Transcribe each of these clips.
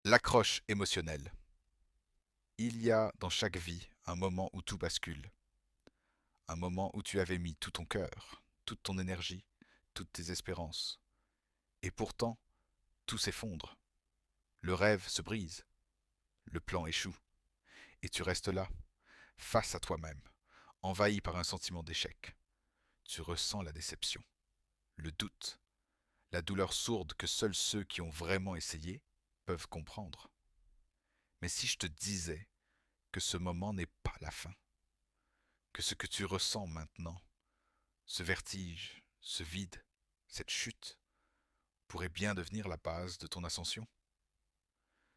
L'accroche émotionnelle. Il y a dans chaque vie un moment où tout bascule, un moment où tu avais mis tout ton cœur, toute ton énergie, toutes tes espérances. Et pourtant, tout s'effondre. Le rêve se brise, le plan échoue, et tu restes là, face à toi-même, envahi par un sentiment d'échec. Tu ressens la déception, le doute, la douleur sourde que seuls ceux qui ont vraiment essayé peuvent comprendre. Mais si je te disais que ce moment n'est pas la fin, que ce que tu ressens maintenant, ce vertige, ce vide, cette chute, pourrait bien devenir la base de ton ascension.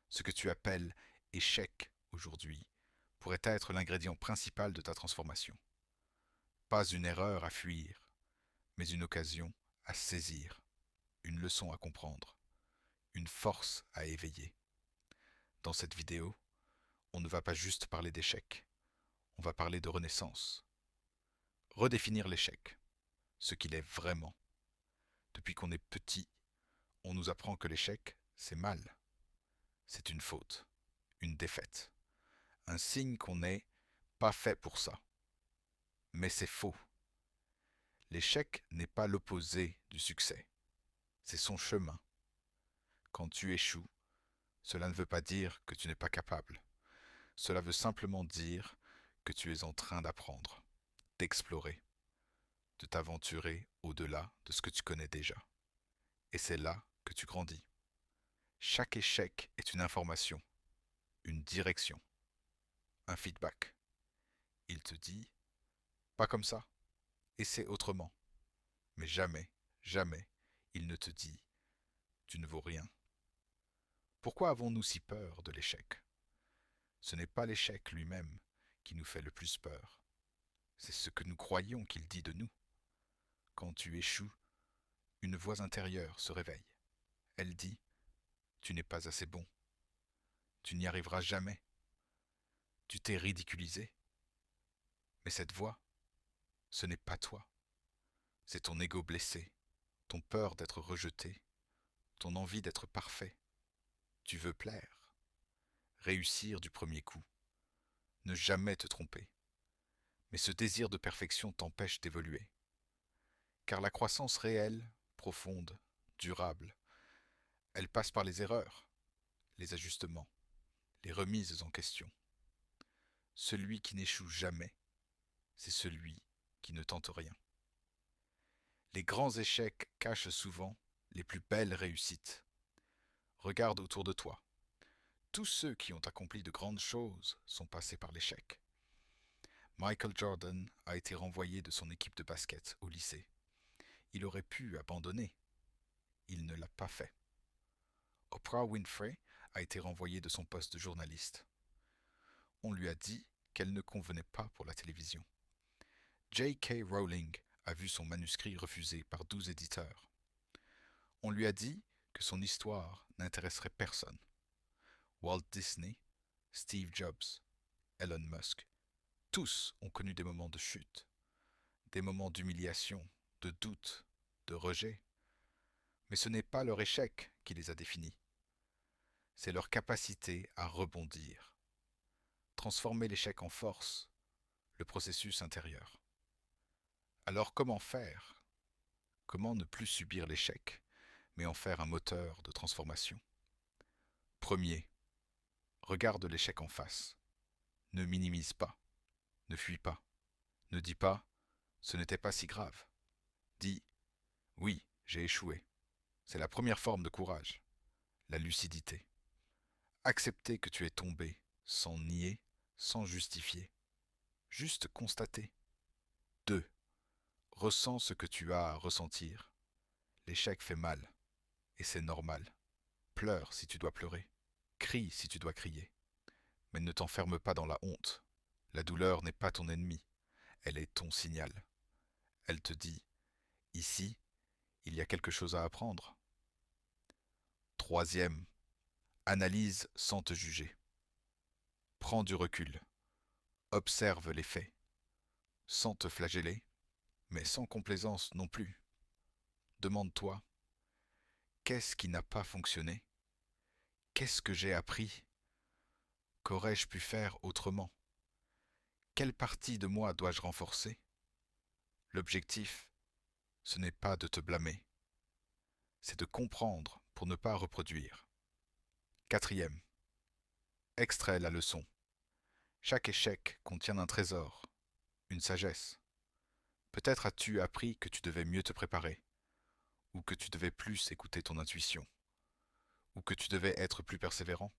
Ce que tu appelles échec aujourd'hui pourrait être l'ingrédient principal de ta transformation. Pas une erreur à fuir, mais une occasion à saisir, une leçon à comprendre, une force à éveiller. Dans cette vidéo, on ne va pas juste parler d'échec, on va parler de renaissance. Redéfinir l'échec, ce qu'il est vraiment. Depuis qu'on est petit, on nous apprend que l'échec, c'est mal, c'est une faute, une défaite, un signe qu'on n'est pas fait pour ça. Mais c'est faux. L'échec n'est pas l'opposé du succès, c'est son chemin. Quand tu échoues, cela ne veut pas dire que tu n'es pas capable. Cela veut simplement dire que tu es en train d'apprendre, d'explorer, de t'aventurer au-delà de ce que tu connais déjà. Et c'est là que tu grandis. Chaque échec est une information, une direction, un feedback. Il te dit, pas comme ça, essaie autrement. Mais jamais, jamais, il ne te dit, tu ne vaux rien. Pourquoi avons-nous si peur de l'échec? Ce n'est pas l'échec lui-même qui nous fait le plus peur. C'est ce que nous croyons qu'il dit de nous. Quand tu échoues, une voix intérieure se réveille. Elle dit, tu n'es pas assez bon. Tu n'y arriveras jamais. Tu t'es ridiculisé. Mais cette voix, ce n'est pas toi. C'est ton ego blessé, ton peur d'être rejeté, ton envie d'être parfait. Tu veux plaire, réussir du premier coup, ne jamais te tromper. Mais ce désir de perfection t'empêche d'évoluer. Car la croissance réelle, profonde, durable, elle passe par les erreurs, les ajustements, les remises en question. Celui qui n'échoue jamais, c'est celui qui ne tente rien. Les grands échecs cachent souvent les plus belles réussites. Regarde autour de toi. Tous ceux qui ont accompli de grandes choses sont passés par l'échec. Michael Jordan a été renvoyé de son équipe de basket au lycée. Il aurait pu abandonner. Il ne l'a pas fait. Oprah Winfrey a été renvoyée de son poste de journaliste. On lui a dit qu'elle ne convenait pas pour la télévision. J.K. Rowling a vu son manuscrit refusé par 12 éditeurs. On lui a dit que son histoire n'intéresserait personne. Walt Disney, Steve Jobs, Elon Musk, tous ont connu des moments de chute, des moments d'humiliation, de doute, de rejet. Mais ce n'est pas leur échec qui les a définis, c'est leur capacité à rebondir, transformer l'échec en force, le processus intérieur. Alors comment faire? Comment ne plus subir l'échec, mais en faire un moteur de transformation? Premier, regarde l'échec en face. Ne minimise pas, ne fuis pas, ne dis pas ce n'était pas si grave. Dis oui, j'ai échoué. C'est la première forme de courage, la lucidité. Accepter que tu es tombé, sans nier, sans justifier. Juste constater. 2. Ressens ce que tu as à ressentir. L'échec fait mal, et c'est normal. Pleure si tu dois pleurer. Crie si tu dois crier. Mais ne t'enferme pas dans la honte. La douleur n'est pas ton ennemi, elle est ton signal. Elle te dit, ici, il y a quelque chose à apprendre. Troisième, analyse sans te juger. Prends du recul. Observe les faits. Sans te flageller, mais sans complaisance non plus. Demande-toi, qu'est-ce qui n'a pas fonctionné? Qu'est-ce que j'ai appris? Qu'aurais-je pu faire autrement? Quelle partie de moi dois-je renforcer? L'objectif, ce n'est pas de te blâmer, c'est de comprendre pour ne pas reproduire. Quatrième, extrait la leçon. Chaque échec contient un trésor, une sagesse. Peut-être as-tu appris que tu devais mieux te préparer, ou que tu devais plus écouter ton intuition, ou que tu devais être plus persévérant.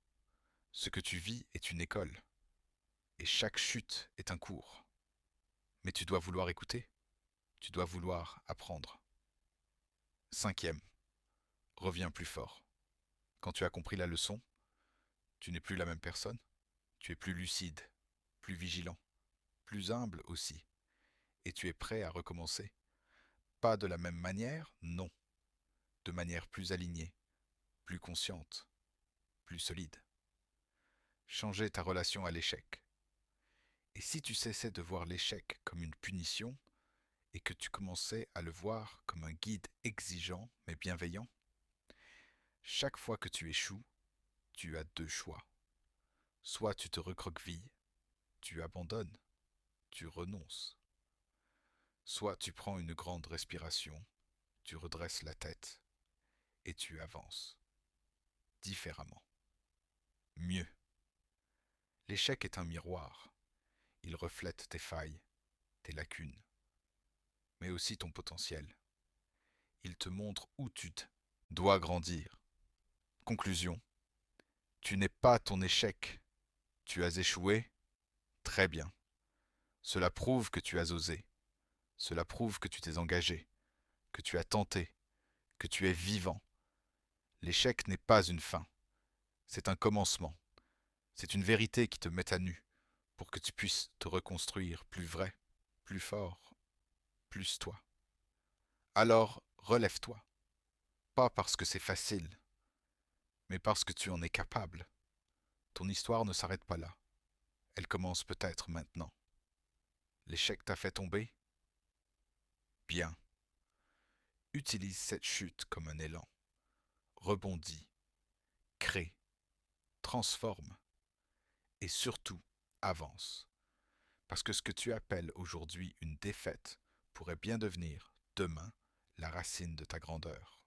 Ce que tu vis est une école, et chaque chute est un cours. Mais tu dois vouloir écouter, tu dois vouloir apprendre. Cinquième, reviens plus fort. Quand tu as compris la leçon, tu n'es plus la même personne, tu es plus lucide, plus vigilant, plus humble aussi, et tu es prêt à recommencer. Pas de la même manière, non, de manière plus alignée, plus consciente, plus solide. Changer ta relation à l'échec. Et si tu cessais de voir l'échec comme une punition et que tu commençais à le voir comme un guide exigeant mais bienveillant, chaque fois que tu échoues, tu as deux choix. Soit tu te recroquevilles, tu abandonnes, tu renonces. Soit tu prends une grande respiration, tu redresses la tête et tu avances. Différemment. Mieux. L'échec est un miroir. Il reflète tes failles, tes lacunes, mais aussi ton potentiel. Il te montre où dois grandir. Conclusion. Tu n'es pas ton échec. Tu as échoué. Très bien. Cela prouve que tu as osé. Cela prouve que tu t'es engagé, que tu as tenté, que tu es vivant. L'échec n'est pas une fin. C'est un commencement. C'est une vérité qui te met à nu pour que tu puisses te reconstruire plus vrai, plus fort, plus toi. Alors, relève-toi. Pas parce que c'est facile, mais parce que tu en es capable. Ton histoire ne s'arrête pas là. Elle commence peut-être maintenant. L'échec t'a fait tomber? Bien. Utilise cette chute comme un élan. Rebondis, crée, transforme et surtout avance. Parce que ce que tu appelles aujourd'hui une défaite pourrait bien devenir, demain, la racine de ta grandeur.